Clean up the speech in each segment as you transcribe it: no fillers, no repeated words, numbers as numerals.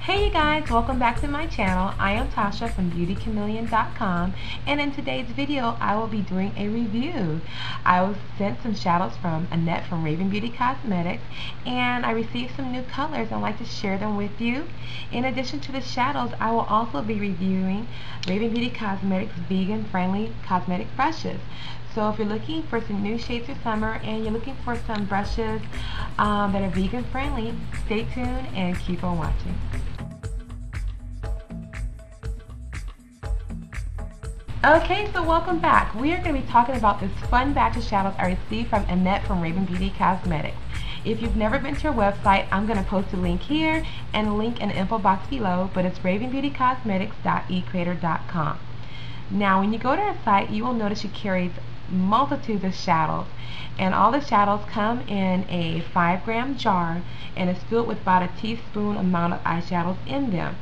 Hey you guys, welcome back to my channel. I am Tasha from beautychameleon.com, and in today's video I will be doing a review. I was sent some shadows from Annette from Raving Beauty Cosmetics, and I received some new colors and I'd like to share them with you. In addition to the shadows, I will also be reviewing Raving Beauty Cosmetics vegan friendly cosmetic brushes. So if you're looking for some new shades for summer and you're looking for some brushes that are vegan friendly, stay tuned and keep on watching. Okay, so welcome back. We are going to be talking about this fun batch of shadows I received from Annette from Raving Beauty Cosmetics. If you've never been to her website, I'm going to post a link here and a link in the info box below, but it's ravingbeautycosmetics.ecreator.com. Now, when you go to her site, you will notice she carries multitudes of shadows, and all the shadows come in a 5-gram jar and is filled with about a teaspoon amount of eyeshadows in them.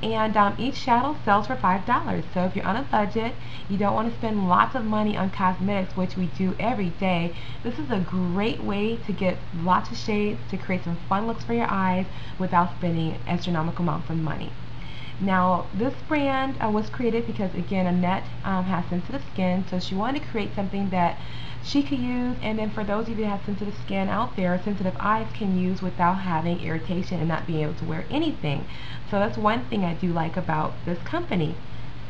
And each shadow sells for $5. So if you're on a budget, you don't want to spend lots of money on cosmetics, which we do every day, this is a great way to get lots of shades to create some fun looks for your eyes without spending astronomical amounts of money. Now, this brand was created because, again, Annette has sensitive skin, so she wanted to create something that she could use, and then for those of you that have sensitive skin out there, sensitive eyes can use without having irritation and not being able to wear anything. So that's one thing I do like about this company.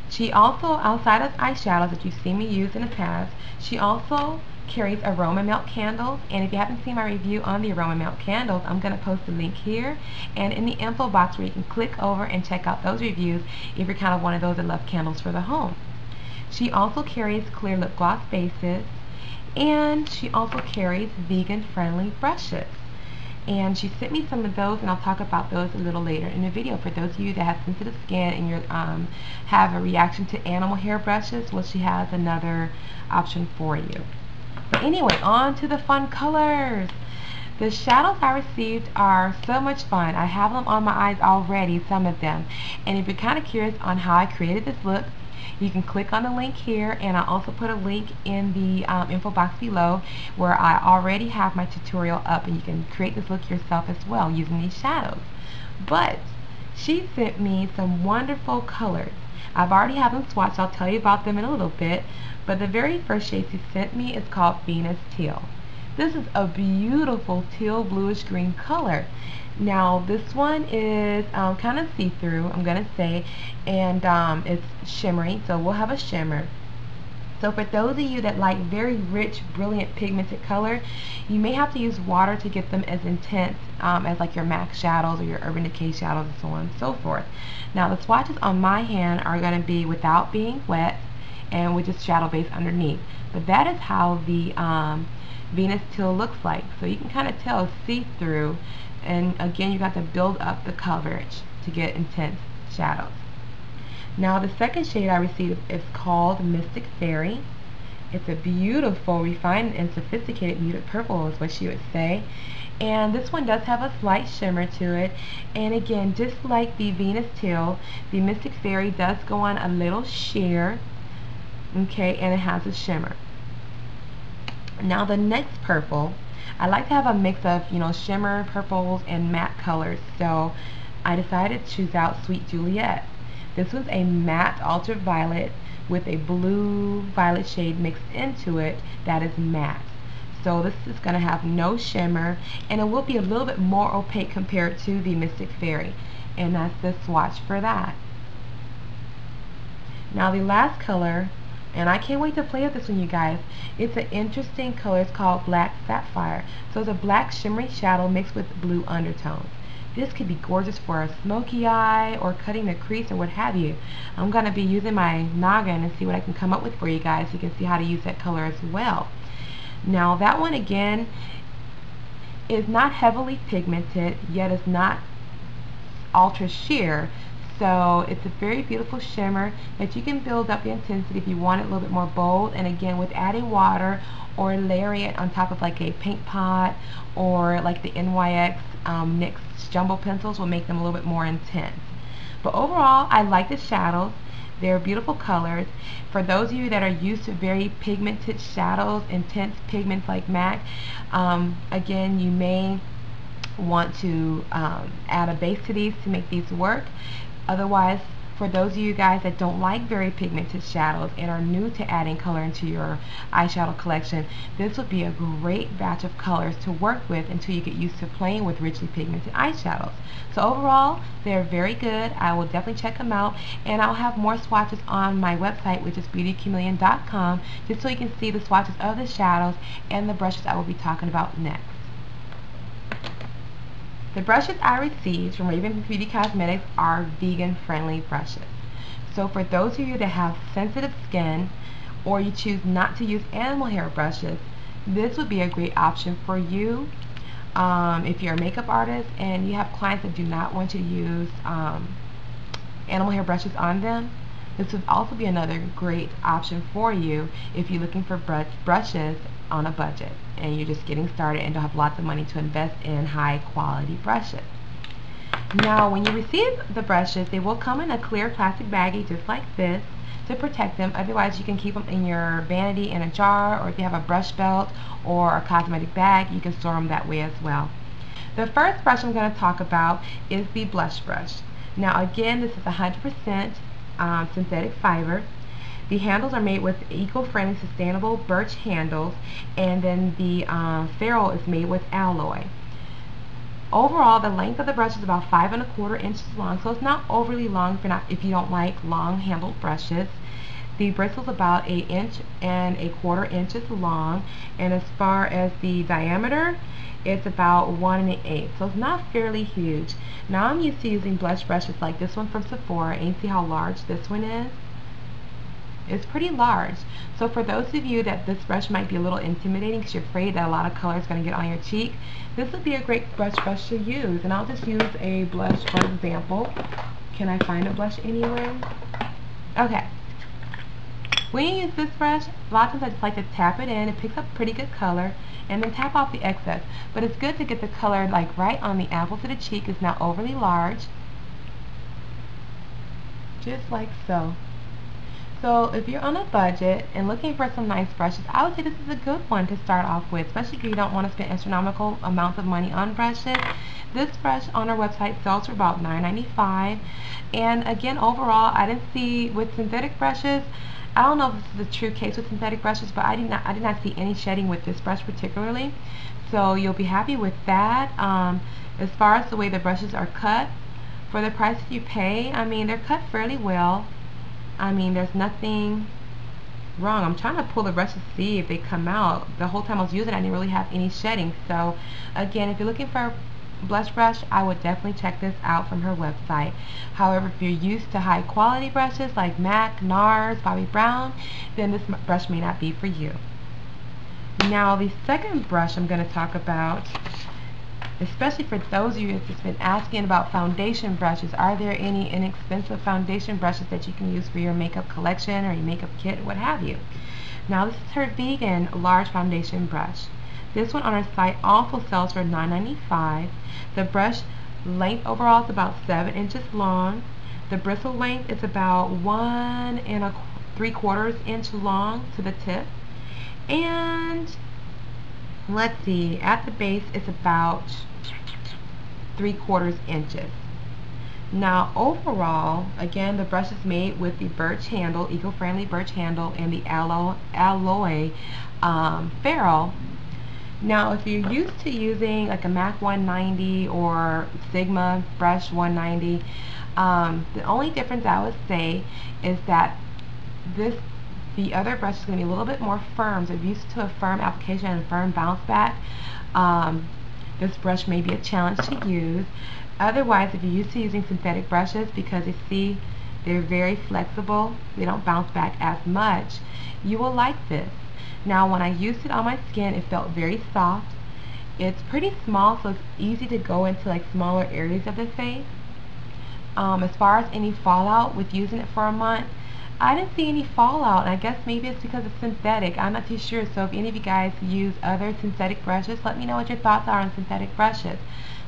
She also, outside of eyeshadows that you've seen me use in the past, she also carries aroma melt candles, and if you haven't seen my review on the aroma melt candles, I'm going to post a link here and in the info box where you can click over and check out those reviews if you're kind of one of those that love candles for the home. She also carries clear lip gloss bases, and she also carries vegan friendly brushes. And she sent me some of those, and I'll talk about those a little later in the video. For those of you that have sensitive skin and you have a reaction to animal hair brushes, well, she has another option for you. But anyway, on to the fun colors. The shadows I received are so much fun. I have them on my eyes already, some of them. And if you're kind of curious on how I created this look, you can click on the link here, and I also put a link in the info box below where I already have my tutorial up, and you can create this look yourself as well using these shadows. But she sent me some wonderful colors. I've already have them swatched. I'll tell you about them in a little bit, but the very first shade she sent me is called Venus Teal. This is a beautiful teal bluish green color. Now this one is kind of see-through, I'm going to say, and it's shimmery, so we'll have a shimmer. So for those of you that like very rich, brilliant, pigmented color, you may have to use water to get them as intense as like your MAC shadows or your Urban Decay shadows and so on and so forth. Now the swatches on my hand are going to be without being wet and with just shadow base underneath. But that is how the Venus Teal looks like. So you can kind of tell it's see-through, and again you got to build up the coverage to get intense shadows. Now the second shade I received is called Mystic Fairy. It's a beautiful, refined, and sophisticated muted purple is what she would say. And this one does have a slight shimmer to it. And again, just like the Venus Teal, the Mystic Fairy does go on a little sheer. Okay, and it has a shimmer. Now the next purple, I like to have a mix of, shimmer, purples, and matte colors. So I decided to choose out Sweet Juliet. This was a matte ultraviolet with a blue violet shade mixed into it that is matte. So this is going to have no shimmer, and it will be a little bit more opaque compared to the Mystic Fairy. And that's the swatch for that. Now the last color, and I can't wait to play with this one, you guys. It's an interesting color. It's called Black Saphire. So it's a black shimmery shadow mixed with blue undertones. This could be gorgeous for a smoky eye or cutting the crease or what have you. I'm going to be using my noggin and see what I can come up with for you guys so you can see how to use that color as well. Now that one again is not heavily pigmented, yet is not ultra sheer. So it's a very beautiful shimmer that you can build up the intensity if you want it a little bit more bold, and again with adding water or layering it on top of like a paint pot or like the NYX NYX jumbo pencils will make them a little bit more intense. But overall, I like the shadows. They're beautiful colors. For those of you that are used to very pigmented shadows, intense pigments like MAC, again, you may want to add a base to these to make these work. Otherwise, for those of you guys that don't like very pigmented shadows and are new to adding color into your eyeshadow collection, this would be a great batch of colors to work with until you get used to playing with richly pigmented eyeshadows. So overall, they're very good. I will definitely check them out, and I'll have more swatches on my website, which is beautychameleon.com, just so you can see the swatches of the shadows and the brushes I will be talking about next. The brushes I received from Raving Beauty Cosmetics are vegan-friendly brushes. So for those of you that have sensitive skin, or you choose not to use animal hair brushes, this would be a great option for you. If you're a makeup artist and you have clients that do not want you to use animal hair brushes on them, this would also be another great option for you if you're looking for brushes on a budget and you're just getting started and don't have lots of money to invest in high quality brushes. Now when you receive the brushes, they will come in a clear plastic baggie just like this to protect them. Otherwise you can keep them in your vanity in a jar, or if you have a brush belt or a cosmetic bag, you can store them that way as well. The first brush I'm going to talk about is the blush brush. Now again, this is 100% synthetic fiber. The handles are made with eco-friendly sustainable birch handles, and then the ferrule is made with alloy. Overall, the length of the brush is about 5 1/4 inches long, so it's not overly long if you don't like long handled brushes. The bristles about 1.25 inches long, and as far as the diameter, it's about 1 1/8, so it's not fairly huge. Now I'm used to using blush brushes like this one from Saphire, and you see how large this one is? It's pretty large. So for those of you that this brush might be a little intimidating because you're afraid that a lot of color is going to get on your cheek, this would be a great blush to use. And I'll just use a blush for example. Can I find a blush anywhere? Okay. When you use this brush, a lot of times I just like to tap it in. It picks up pretty good color, and then tap off the excess. But it's good to get the color like right on the apples of the cheek. It's not overly large. Just like so. So if you're on a budget and looking for some nice brushes, I would say this is a good one to start off with, especially if you don't want to spend astronomical amounts of money on brushes. This brush on our website sells for about $9.95. And again, overall, I didn't see with synthetic brushes, I don't know if this is a true case with synthetic brushes, but I did not see any shedding with this brush particularly. So you'll be happy with that. As far as the way the brushes are cut, for the price that you pay, I mean, they're cut fairly well. I mean, there's nothing wrong. I'm trying to pull the brush to see if they come out. The whole time I was using it, I didn't really have any shedding. So again, if you're looking for a blush brush, I would definitely check this out from her website. However, if you're used to high quality brushes like MAC, NARS, Bobbi Brown, then this brush may not be for you. Now the second brush I'm going to talk about, especially for those of you that's been asking about foundation brushes, are there any inexpensive foundation brushes that you can use for your makeup collection or your makeup kit, what have you? Now this is her vegan large foundation brush. This one on our site also sells for $9.95. The brush length overall is about 7 inches long. The bristle length is about 1 3/4 inch long to the tip. And let's see, at the base it's about 3/4 inches. Now overall, again, the brush is made with the birch handle, eco-friendly birch handle, and the alloy ferrule. Now if you're used to using like a MAC 190 or Sigma brush 190, the only difference I would say is that the other brush is going to be a little bit more firm. So if you're used to a firm application and a firm bounce back, this brush may be a challenge to use. Otherwise, if you're used to using synthetic brushes, because you see they're very flexible, they don't bounce back as much, you will like this. Now when I used it on my skin, it felt very soft. It's pretty small, so it's easy to go into like smaller areas of the face. As far as any fallout with using it for a month, I didn't see any fallout, and I guess maybe it's because it's synthetic. I'm not too sure. So if any of you guys use other synthetic brushes, let me know what your thoughts are on synthetic brushes.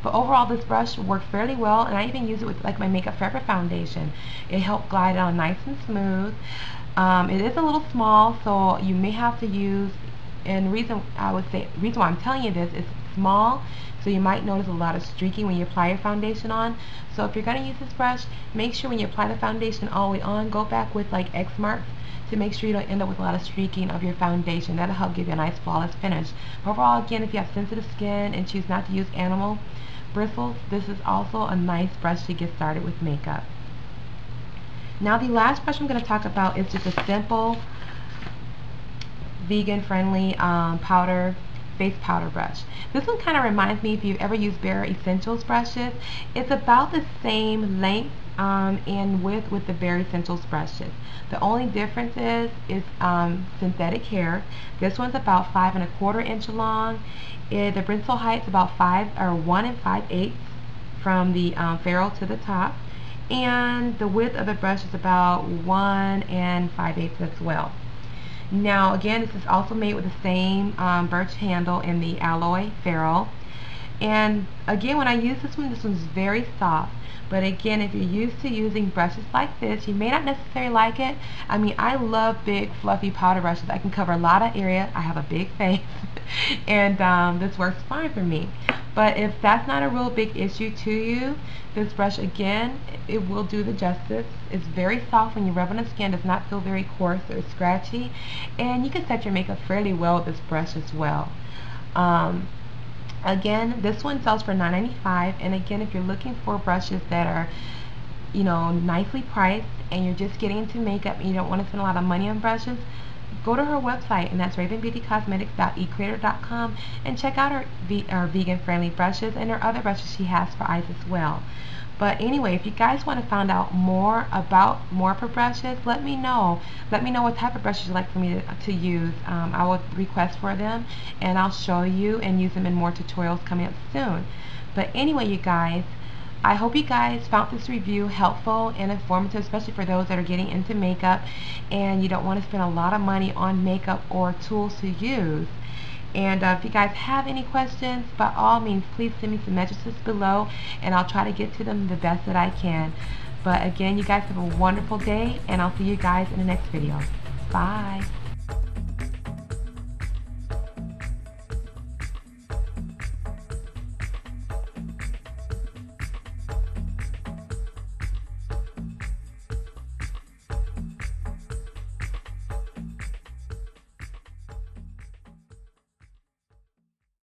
But overall, this brush worked fairly well, and I even use it with like my Makeup Forever foundation. It helped glide it on nice and smooth. It is a little small, so you may have to use, and reason why I'm telling you this is small, so you might notice a lot of streaking when you apply your foundation on. So if you're going to use this brush, make sure when you apply the foundation all the way on, go back with like X marks to make sure you don't end up with a lot of streaking of your foundation. That'll help give you a nice flawless finish. Overall, again, if you have sensitive skin and choose not to use animal bristles, this is also a nice brush to get started with makeup. Now the last brush I'm going to talk about is just a simple vegan friendly face powder brush. This one kind of reminds me, if you've ever used Bare Essentials brushes, it's about the same length and width with the Bare Essentials brushes. The only difference is synthetic hair. This one's about 5 1/4 inch long. The bristle height's about 1 5/8 from the ferrule to the top, and the width of the brush is about 1 5/8 as well. Now again, this is also made with the same birch handle in the alloy ferrule. And again, when I use this one's very soft. But again, if you're used to using brushes like this, you may not necessarily like it. I mean, I love big fluffy powder brushes. I can cover a lot of area. I have a big face and this works fine for me. But if that's not a real big issue to you, this brush, again, it will do the justice. It's very soft when you rub on the skin. Does not feel very coarse or scratchy, and you can set your makeup fairly well with this brush as well. Again, this one sells for $9.95, and again, if you're looking for brushes that are, you know, nicely priced and you're just getting into makeup and you don't want to spend a lot of money on brushes, go to her website, and that's ravingbeautycosmetics.ecreator.com, and check out her vegan friendly brushes and her other brushes she has for eyes as well. But anyway, if you guys want to find out more about more of her brushes, let me know. Let me know what type of brushes you'd like for me to use. I will request for them, and I'll show you and use them in more tutorials coming up soon. But anyway, you guys, I hope you guys found this review helpful and informative, especially for those that are getting into makeup and you don't want to spend a lot of money on makeup or tools to use. And if you guys have any questions, by all means, please send me some messages below, and I'll try to get to them the best that I can. But again, you guys have a wonderful day, and I'll see you guys in the next video. Bye.